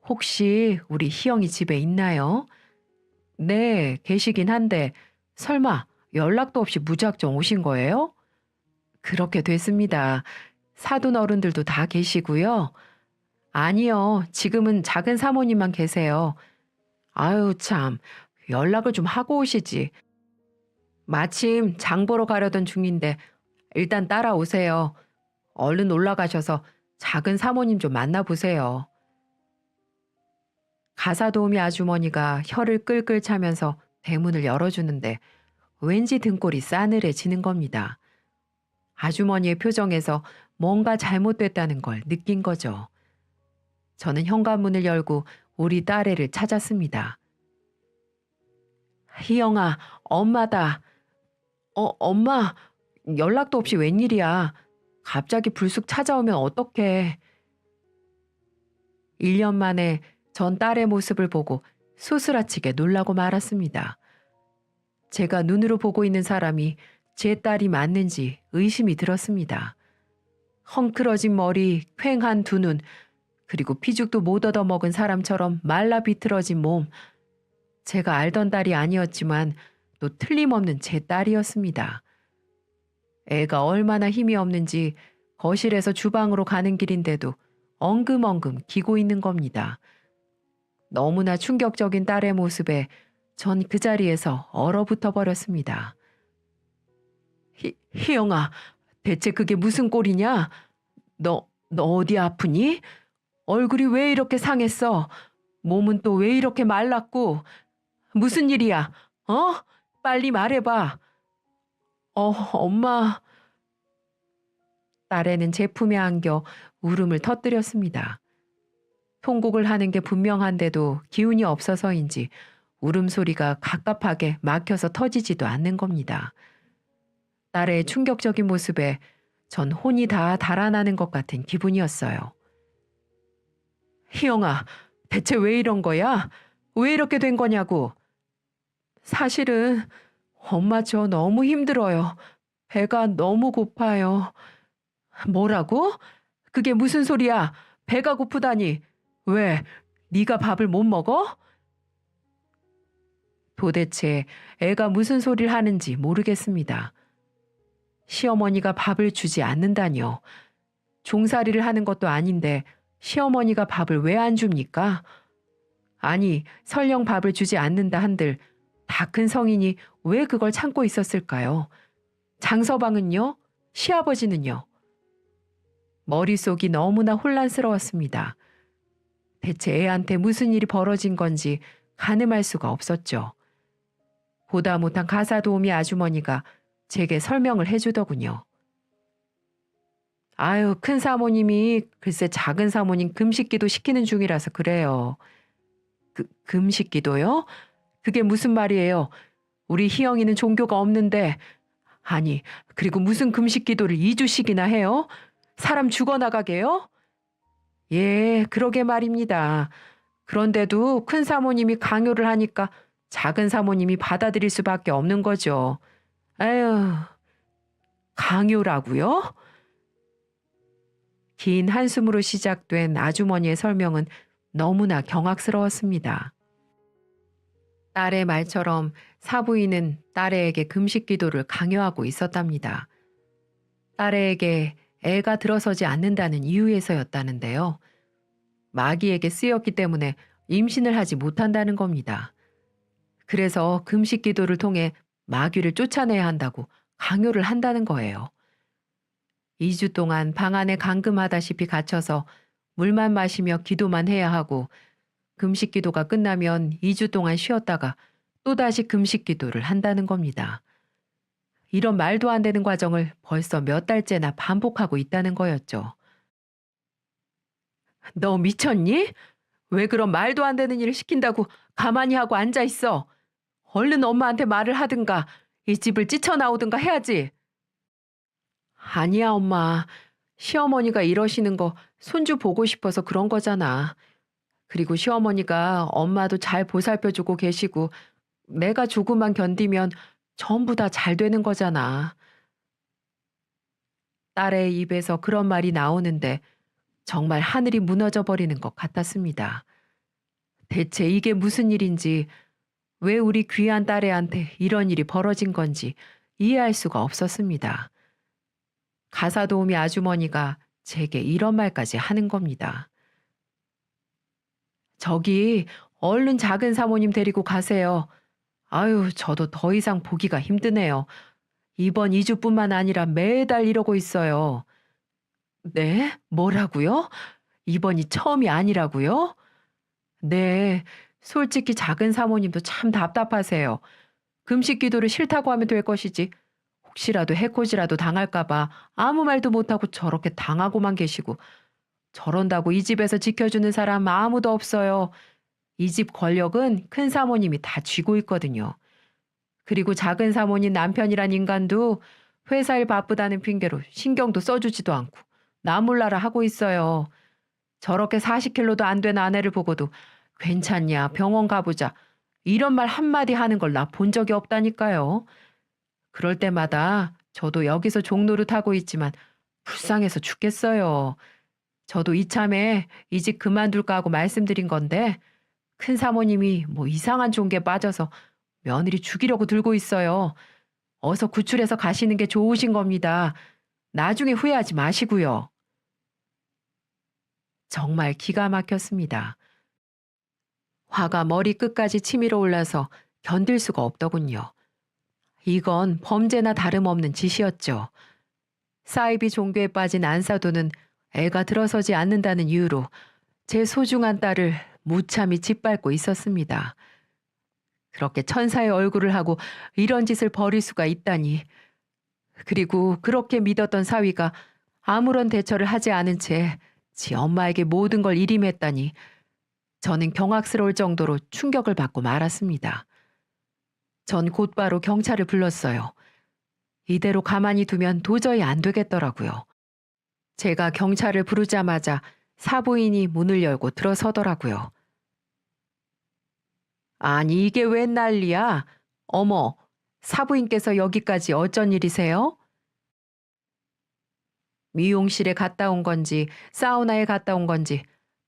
혹시 우리 희영이 집에 있나요? 네, 계시긴 한데 설마 연락도 없이 무작정 오신 거예요? 그렇게 됐습니다. 사돈 어른들도 다 계시고요. 아니요, 지금은 작은 사모님만 계세요. 아유, 참, 연락을 좀 하고 오시지. 마침 장 보러 가려던 중인데 일단 따라오세요. 얼른 올라가셔서 작은 사모님 좀 만나보세요. 가사도우미 아주머니가 혀를 끌끌 차면서 대문을 열어주는데 왠지 등골이 싸늘해지는 겁니다. 아주머니의 표정에서 뭔가 잘못됐다는 걸 느낀 거죠. 저는 현관문을 열고 우리 딸애를 찾았습니다. 희영아, 엄마다. 엄마, 연락도 없이 웬일이야. 갑자기 불쑥 찾아오면 어떡해. 1년 만에 전 딸의 모습을 보고 소스라치게 놀라고 말았습니다. 제가 눈으로 보고 있는 사람이 제 딸이 맞는지 의심이 들었습니다. 헝클어진 머리, 퀭한 두 눈, 그리고 피죽도 못 얻어먹은 사람처럼 말라 비틀어진 몸. 제가 알던 딸이 아니었지만 또 틀림없는 제 딸이었습니다. 애가 얼마나 힘이 없는지 거실에서 주방으로 가는 길인데도 엉금엉금 기고 있는 겁니다. 너무나 충격적인 딸의 모습에 전 그 자리에서 얼어붙어 버렸습니다. 희영아, 대체 그게 무슨 꼴이냐? 너 어디 아프니? 얼굴이 왜 이렇게 상했어? 몸은 또 왜 이렇게 말랐고? 무슨 일이야? 어? 빨리 말해봐. 엄마. 딸애는 제 품에 안겨 울음을 터뜨렸습니다. 통곡을 하는 게 분명한데도 기운이 없어서인지 울음소리가 갑갑하게 막혀서 터지지도 않는 겁니다. 딸의 충격적인 모습에 전 혼이 다 달아나는 것 같은 기분이었어요. 희영아, 대체 왜 이런 거야? 왜 이렇게 된 거냐고. 사실은 엄마 저 너무 힘들어요. 배가 너무 고파요. 뭐라고? 그게 무슨 소리야? 배가 고프다니. 왜? 네가 밥을 못 먹어? 도대체 애가 무슨 소리를 하는지 모르겠습니다. 시어머니가 밥을 주지 않는다뇨. 종살이를 하는 것도 아닌데 시어머니가 밥을 왜 안 줍니까? 아니, 설령 밥을 주지 않는다 한들 다 큰 성인이 왜 그걸 참고 있었을까요? 장서방은요? 시아버지는요? 머릿속이 너무나 혼란스러웠습니다. 대체 애한테 무슨 일이 벌어진 건지 가늠할 수가 없었죠. 보다 못한 가사도우미 아주머니가 제게 설명을 해주더군요. 아유, 큰 사모님이 글쎄 작은 사모님 금식기도 시키는 중이라서 그래요. 금식기도요? 그게 무슨 말이에요? 우리 희영이는 종교가 없는데. 아니, 그리고 무슨 금식기도를 2주씩이나 해요? 사람 죽어나가게요? 예, 그러게 말입니다. 그런데도 큰 사모님이 강요를 하니까 작은 사모님이 받아들일 수밖에 없는 거죠. 아유, 강요라고요? 긴 한숨으로 시작된 아주머니의 설명은 너무나 경악스러웠습니다. 딸의 말처럼 사부인은 딸애에게 금식 기도를 강요하고 있었답니다. 딸애에게 애가 들어서지 않는다는 이유에서였다는데요. 마귀에게 쓰였기 때문에 임신을 하지 못한다는 겁니다. 그래서 금식 기도를 통해 마귀를 쫓아내야 한다고 강요를 한다는 거예요. 2주 동안 방 안에 감금하다시피 갇혀서 물만 마시며 기도만 해야 하고 금식 기도가 끝나면 2주 동안 쉬었다가 또다시 금식 기도를 한다는 겁니다. 이런 말도 안 되는 과정을 벌써 몇 달째나 반복하고 있다는 거였죠. 너 미쳤니? 왜 그런 말도 안 되는 일을 시킨다고 가만히 하고 앉아 있어? 얼른 엄마한테 말을 하든가 이 집을 찢어나오든가 해야지. 아니야, 엄마. 시어머니가 이러시는 거 손주 보고 싶어서 그런 거잖아. 그리고 시어머니가 엄마도 잘 보살펴주고 계시고 내가 조금만 견디면 전부 다 잘 되는 거잖아. 딸의 입에서 그런 말이 나오는데 정말 하늘이 무너져 버리는 것 같았습니다. 대체 이게 무슨 일인지, 왜 우리 귀한 딸애한테 이런 일이 벌어진 건지 이해할 수가 없었습니다. 가사도우미 아주머니가 제게 이런 말까지 하는 겁니다. 저기 얼른 작은 사모님 데리고 가세요. 아유, 저도 더 이상 보기가 힘드네요. 이번 2주뿐만 아니라 매달 이러고 있어요. 네? 뭐라고요? 이번이 처음이 아니라고요? 네, 솔직히 작은 사모님도 참 답답하세요. 금식 기도를 싫다고 하면 될 것이지. 혹시라도 해코지라도 당할까봐 아무 말도 못하고 저렇게 당하고만 계시고 저런다고 이 집에서 지켜주는 사람 아무도 없어요. 이 집 권력은 큰 사모님이 다 쥐고 있거든요. 그리고 작은 사모님 남편이란 인간도 회사 일 바쁘다는 핑계로 신경도 써주지도 않고 나 몰라라 하고 있어요. 저렇게 40kg도 안 된 아내를 보고도 괜찮냐, 병원 가보자, 이런 말 한마디 하는 걸 나 본 적이 없다니까요. 그럴 때마다 저도 여기서 종노릇하고 있지만 불쌍해서 죽겠어요. 저도 이참에 이 집 그만둘까 하고 말씀드린 건데 큰 사모님이 뭐 이상한 종교에 빠져서 며느리 죽이려고 들고 있어요. 어서 구출해서 가시는 게 좋으신 겁니다. 나중에 후회하지 마시고요. 정말 기가 막혔습니다. 화가 머리끝까지 치밀어 올라서 견딜 수가 없더군요. 이건 범죄나 다름없는 짓이었죠. 사이비 종교에 빠진 안사도는 애가 들어서지 않는다는 이유로 제 소중한 딸을 무참히 짓밟고 있었습니다. 그렇게 천사의 얼굴을 하고 이런 짓을 벌일 수가 있다니. 그리고 그렇게 믿었던 사위가 아무런 대처를 하지 않은 채 지 엄마에게 모든 걸 일임했다니 저는 경악스러울 정도로 충격을 받고 말았습니다. 전 곧바로 경찰을 불렀어요. 이대로 가만히 두면 도저히 안 되겠더라고요. 제가 경찰을 부르자마자 사부인이 문을 열고 들어서더라고요. 아니 이게 웬 난리야? 어머, 사부인께서 여기까지 어쩐 일이세요? 미용실에 갔다 온 건지 사우나에 갔다 온 건지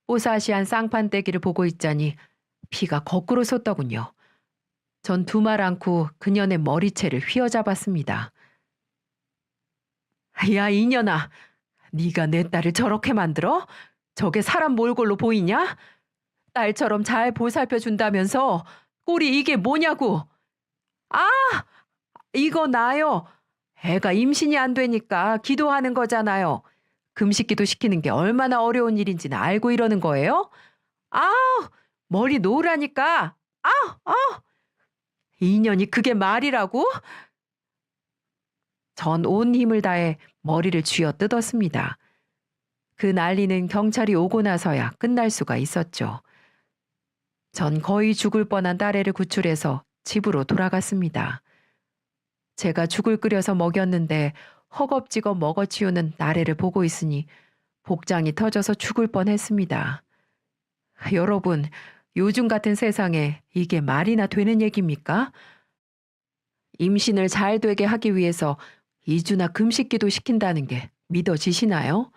뽀사시한 쌍판떼기를 보고 있자니 피가 거꾸로 솟더군요. 전 두 말 않고 그년의 머리채를 휘어잡았습니다. 야 이년아, 네가 내 딸을 저렇게 만들어? 저게 사람 몰골로 보이냐? 딸처럼 잘 보살펴 준다면서 꼴이 이게 뭐냐고. 아, 이거 나요. 애가 임신이 안 되니까 기도하는 거잖아요. 금식기도 시키는 게 얼마나 어려운 일인지는 알고 이러는 거예요? 아, 머리 놓으라니까. 아, 아, 이년이 그게 말이라고? 전 온 힘을 다해 머리를 쥐어 뜯었습니다. 그 난리는 경찰이 오고 나서야 끝날 수가 있었죠. 전 거의 죽을 뻔한 딸애를 구출해서 집으로 돌아갔습니다. 제가 죽을 끓여서 먹였는데 허겁지겁 먹어치우는 나래를 보고 있으니 복장이 터져서 죽을 뻔했습니다. 여러분, 요즘 같은 세상에 이게 말이나 되는 얘기입니까? 임신을 잘 되게 하기 위해서 2주나 금식기도 시킨다는 게 믿어지시나요?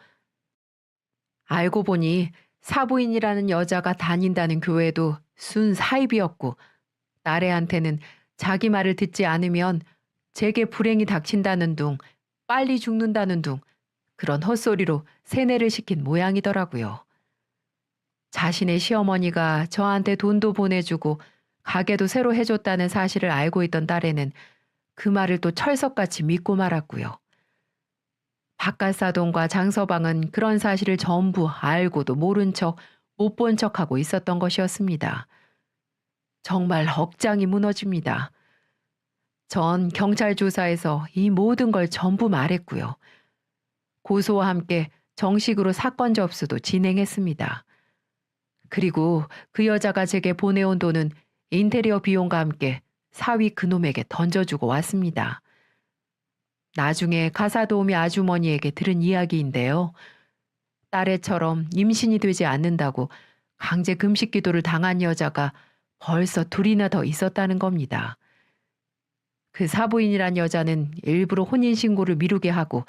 알고 보니 사부인이라는 여자가 다닌다는 교회도 순 사입이었고 나래한테는 자기 말을 듣지 않으면 제게 불행이 닥친다는 둥, 빨리 죽는다는 둥 그런 헛소리로 세뇌를 시킨 모양이더라고요. 자신의 시어머니가 저한테 돈도 보내주고 가게도 새로 해줬다는 사실을 알고 있던 딸애는 그 말을 또 철석같이 믿고 말았고요. 바깥사돈과 장서방은 그런 사실을 전부 알고도 모른 척, 못 본 척하고 있었던 것이었습니다. 정말 억장이 무너집니다. 전 경찰 조사에서 이 모든 걸 전부 말했고요. 고소와 함께 정식으로 사건 접수도 진행했습니다. 그리고 그 여자가 제게 보내온 돈은 인테리어 비용과 함께 사위 그놈에게 던져주고 왔습니다. 나중에 가사도우미 아주머니에게 들은 이야기인데요. 딸애처럼 임신이 되지 않는다고 강제 금식 기도를 당한 여자가 벌써 둘이나 더 있었다는 겁니다. 그 사부인이란 여자는 일부러 혼인신고를 미루게 하고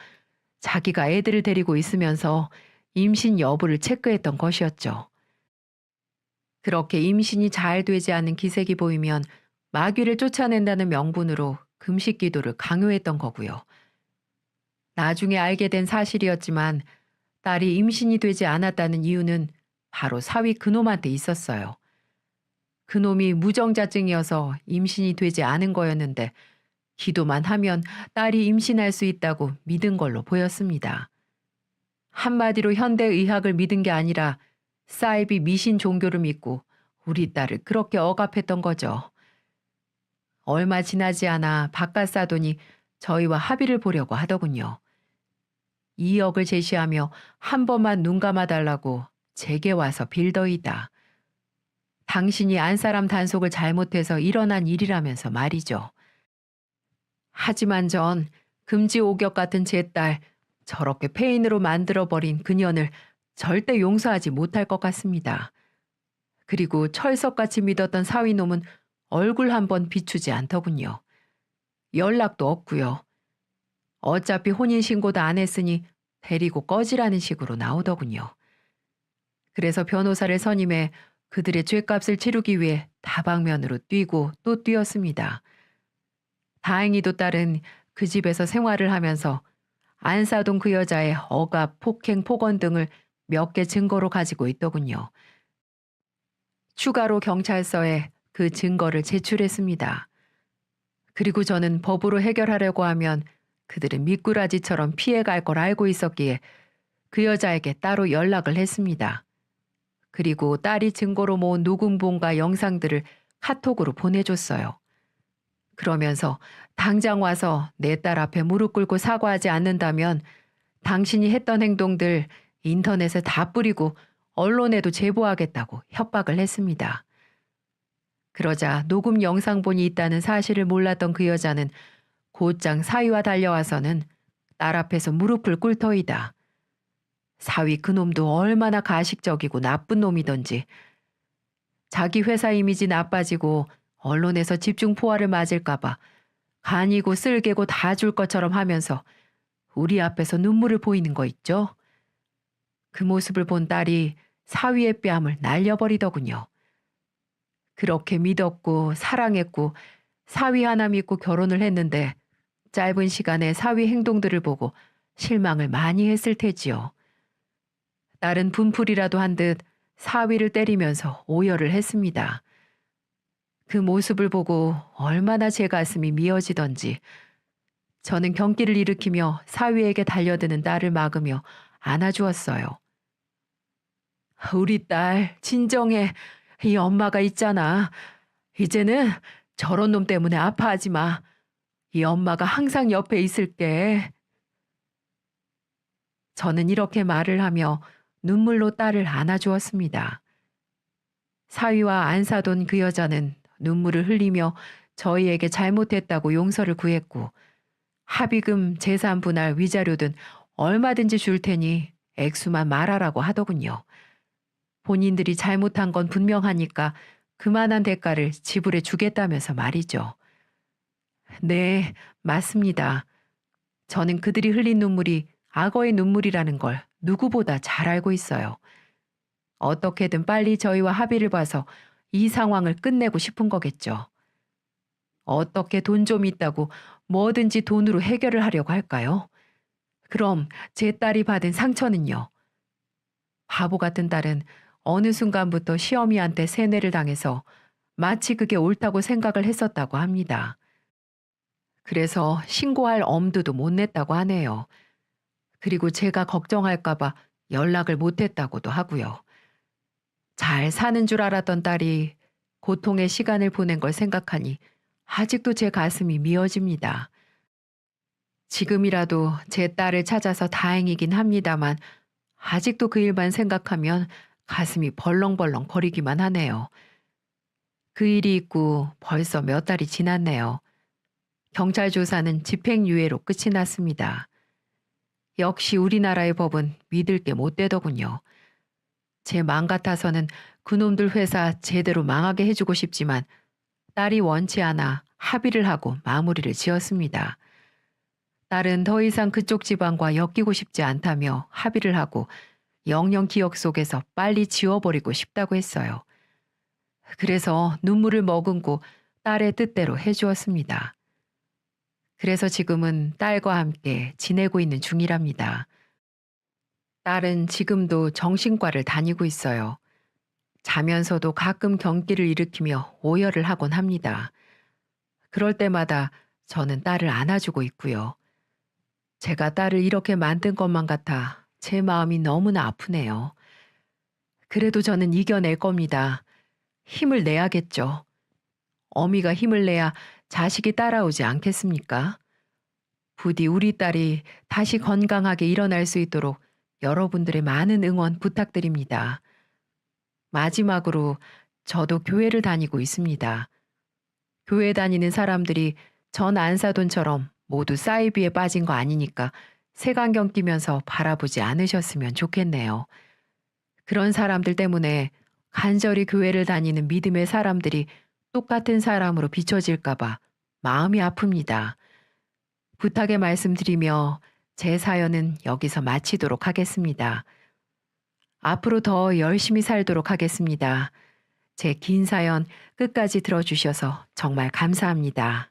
자기가 애들을 데리고 있으면서 임신 여부를 체크했던 것이었죠. 그렇게 임신이 잘 되지 않는 기색이 보이면 마귀를 쫓아낸다는 명분으로 금식 기도를 강요했던 거고요. 나중에 알게 된 사실이었지만 딸이 임신이 되지 않았다는 이유는 바로 사위 그놈한테 있었어요. 그놈이 무정자증이어서 임신이 되지 않은 거였는데 기도만 하면 딸이 임신할 수 있다고 믿은 걸로 보였습니다. 한마디로 현대의학을 믿은 게 아니라 사이비 미신 종교를 믿고 우리 딸을 그렇게 억압했던 거죠. 얼마 지나지 않아 바깥사돈이 저희와 합의를 보려고 하더군요. 2억을 제시하며 한 번만 눈 감아달라고 제게 와서 빌더이다. 당신이 안사람 단속을 잘못해서 일어난 일이라면서 말이죠. 하지만 전 금지 오격 같은 제 딸 저렇게 폐인으로 만들어버린 그년을 절대 용서하지 못할 것 같습니다. 그리고 철석같이 믿었던 사위놈은 얼굴 한번 비추지 않더군요. 연락도 없고요. 어차피 혼인신고도 안 했으니 데리고 꺼지라는 식으로 나오더군요. 그래서 변호사를 선임해 그들의 죄값을 치르기 위해 다방면으로 뛰고 또 뛰었습니다. 다행히도 딸은 그 집에서 생활을 하면서 안사동 그 여자의 억압, 폭행, 폭언 등을 몇 개 증거로 가지고 있더군요. 추가로 경찰서에 그 증거를 제출했습니다. 그리고 저는 법으로 해결하려고 하면 그들은 미꾸라지처럼 피해갈 걸 알고 있었기에 그 여자에게 따로 연락을 했습니다. 그리고 딸이 증거로 모은 녹음본과 영상들을 카톡으로 보내줬어요. 그러면서 당장 와서 내 딸 앞에 무릎 꿇고 사과하지 않는다면 당신이 했던 행동들 인터넷에 다 뿌리고 언론에도 제보하겠다고 협박을 했습니다. 그러자 녹음 영상본이 있다는 사실을 몰랐던 그 여자는 곧장 사위와 달려와서는 딸 앞에서 무릎을 꿇터이다. 사위 그놈도 얼마나 가식적이고 나쁜 놈이던지 자기 회사 이미지 나빠지고 언론에서 집중 포화를 맞을까봐 간이고 쓸개고 다 줄 것처럼 하면서 우리 앞에서 눈물을 보이는 거 있죠? 그 모습을 본 딸이 사위의 뺨을 날려버리더군요. 그렇게 믿었고 사랑했고 사위 하나 믿고 결혼을 했는데 짧은 시간에 사위 행동들을 보고 실망을 많이 했을 테지요. 딸은 분풀이라도 한 듯 사위를 때리면서 오열을 했습니다. 그 모습을 보고 얼마나 제 가슴이 미어지던지 저는 경기를 일으키며 사위에게 달려드는 딸을 막으며 안아주었어요. 우리 딸 진정해. 이 엄마가 있잖아. 이제는 저런 놈 때문에 아파하지 마. 이 엄마가 항상 옆에 있을게. 저는 이렇게 말을 하며 눈물로 딸을 안아주었습니다. 사위와 안 사돈 그 여자는 눈물을 흘리며 저희에게 잘못했다고 용서를 구했고 합의금, 재산 분할, 위자료 등 얼마든지 줄 테니 액수만 말하라고 하더군요. 본인들이 잘못한 건 분명하니까 그만한 대가를 지불해 주겠다면서 말이죠. 네, 맞습니다. 저는 그들이 흘린 눈물이 악어의 눈물이라는 걸 누구보다 잘 알고 있어요. 어떻게든 빨리 저희와 합의를 봐서 이 상황을 끝내고 싶은 거겠죠. 어떻게 돈 좀 있다고 뭐든지 돈으로 해결을 하려고 할까요? 그럼 제 딸이 받은 상처는요? 바보 같은 딸은 어느 순간부터 시어미한테 세뇌를 당해서 마치 그게 옳다고 생각을 했었다고 합니다. 그래서 신고할 엄두도 못 냈다고 하네요. 그리고 제가 걱정할까봐 연락을 못 했다고도 하고요. 잘 사는 줄 알았던 딸이 고통의 시간을 보낸 걸 생각하니 아직도 제 가슴이 미어집니다. 지금이라도 제 딸을 찾아서 다행이긴 합니다만 아직도 그 일만 생각하면 가슴이 벌렁벌렁 거리기만 하네요. 그 일이 있고 벌써 몇 달이 지났네요. 경찰 조사는 집행유예로 끝이 났습니다. 역시 우리나라의 법은 믿을 게 못 되더군요. 제 맘 같아서는 그놈들 회사 제대로 망하게 해주고 싶지만 딸이 원치 않아 합의를 하고 마무리를 지었습니다. 딸은 더 이상 그쪽 집안과 엮이고 싶지 않다며 합의를 하고 영영 기억 속에서 빨리 지워버리고 싶다고 했어요. 그래서 눈물을 머금고 딸의 뜻대로 해주었습니다. 그래서 지금은 딸과 함께 지내고 있는 중이랍니다. 딸은 지금도 정신과를 다니고 있어요. 자면서도 가끔 경기를 일으키며 오열을 하곤 합니다. 그럴 때마다 저는 딸을 안아주고 있고요. 제가 딸을 이렇게 만든 것만 같아 제 마음이 너무나 아프네요. 그래도 저는 이겨낼 겁니다. 힘을 내야겠죠. 어미가 힘을 내야 자식이 따라오지 않겠습니까? 부디 우리 딸이 다시 건강하게 일어날 수 있도록 여러분들의 많은 응원 부탁드립니다. 마지막으로 저도 교회를 다니고 있습니다. 교회 다니는 사람들이 전 안사돈처럼 모두 사이비에 빠진 거 아니니까 색안경 끼면서 바라보지 않으셨으면 좋겠네요. 그런 사람들 때문에 간절히 교회를 다니는 믿음의 사람들이 똑같은 사람으로 비춰질까봐 마음이 아픕니다. 부탁의 말씀드리며 제 사연은 여기서 마치도록 하겠습니다. 앞으로 더 열심히 살도록 하겠습니다. 제 긴 사연 끝까지 들어주셔서 정말 감사합니다.